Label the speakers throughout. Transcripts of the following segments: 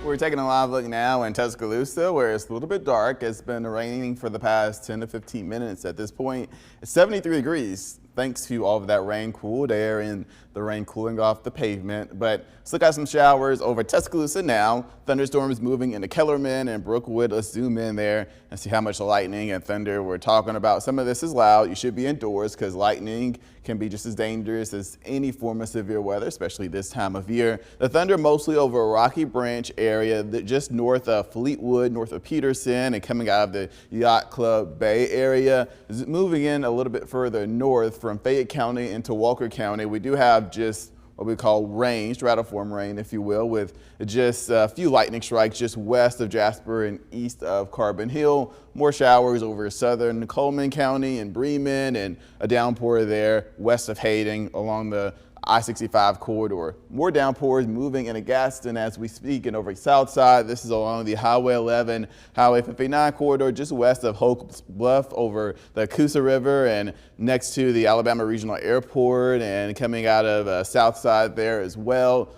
Speaker 1: We're taking a live look now in Tuscaloosa, where it's a little bit dark. It's been raining for the past 10 to 15 minutes. At this point, it's 73 degrees. Thanks to all of that rain, cooled air, and the rain cooling off the pavement. But let's look at some showers over Tuscaloosa now. Thunderstorms moving into Kellerman and Brookwood. Let's zoom in there and see how much lightning and thunder we're talking about. Some of this is loud. You should be indoors because lightning can be just as dangerous as any form of severe weather, especially this time of year. The thunder mostly over Rocky Branch area, just north of Fleetwood, north of Peterson, and coming out of the Yacht Club Bay area. Moving in a little bit further north from Fayette County into Walker County, we do have just what we call rain, stratiform rain, if you will, with just a few lightning strikes just west of Jasper and east of Carbon Hill. More showers over southern Coleman County and Bremen, and a downpour there west of Hayden along the I-65 corridor. More downpours moving into Gaston as we speak, and over the south side, this is along the Highway 11, Highway 59 corridor, just west of Hoke's Bluff over the Coosa River and next to the Alabama Regional Airport, and coming out of south side there as well.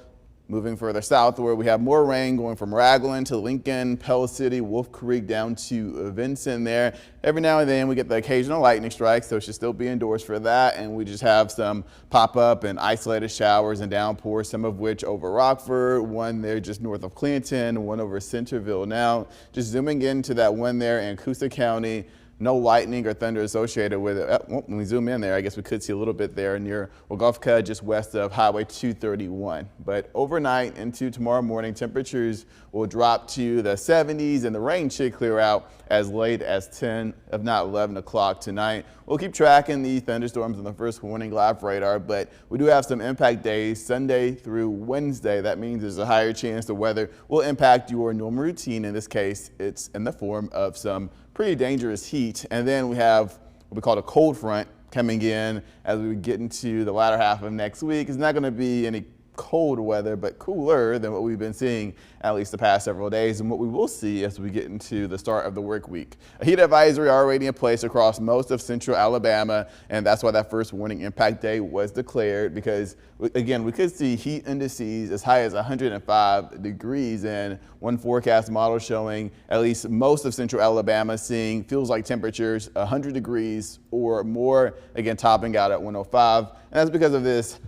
Speaker 1: Moving further south, where we have more rain going from Raglan to Lincoln, Pell City, Wolf Creek down to Vincent there. Every now and then we get the occasional lightning strike, so it should still be indoors for that. And we just have some pop-up and isolated showers and downpours, some of which over Rockford, one there just north of Clinton, one over Centerville. Now, just zooming into that one there in Coosa County. No lightning or thunder associated with it. When we zoom in there, I guess we could see a little bit there near Wagofka, just west of Highway 231. But overnight into tomorrow morning, temperatures will drop to the 70s and the rain should clear out as late as 10, if not 11 o'clock tonight. We'll keep tracking the thunderstorms on the first warning live radar, but we do have some impact days Sunday through Wednesday. That means there's a higher chance the weather will impact your normal routine. In this case, it's in the form of some pretty dangerous heat. And then we have what we call a cold front coming in as we get into the latter half of next week. It's not going to be any cold weather, but cooler than what we've been seeing at least the past several days, and what we will see as we get into the start of the work week. A heat advisory already in place across most of central Alabama, and that's why that first warning impact day was declared, because again, we could see heat indices as high as 105 degrees, and one forecast model showing at least most of central Alabama seeing feels like temperatures 100 degrees or more, again topping out at 105, and that's because of this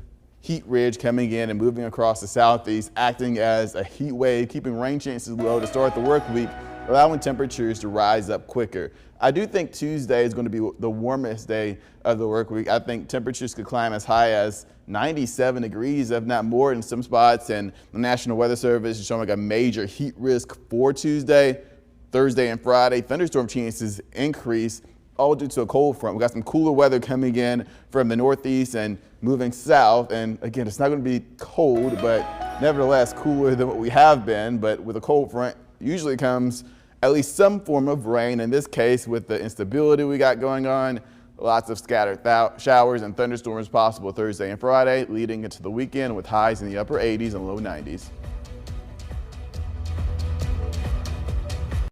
Speaker 1: heat ridge coming in and moving across the southeast, acting as a heat wave, keeping rain chances low to start the work week, allowing temperatures to rise up quicker. I do think Tuesday is going to be the warmest day of the work week. I think temperatures could climb as high as 97 degrees, if not more in some spots, and the National Weather Service is showing a major heat risk for Tuesday, Thursday, and Friday. Thunderstorm chances increase, all due to a cold front. We got some cooler weather coming in from the northeast and moving south. And again, it's not going to be cold, but nevertheless cooler than what we have been. But with a cold front, usually comes at least some form of rain. In this case, with the instability we got going on, lots of scattered showers and thunderstorms possible Thursday and Friday, leading into the weekend with highs in the upper 80s and low 90s.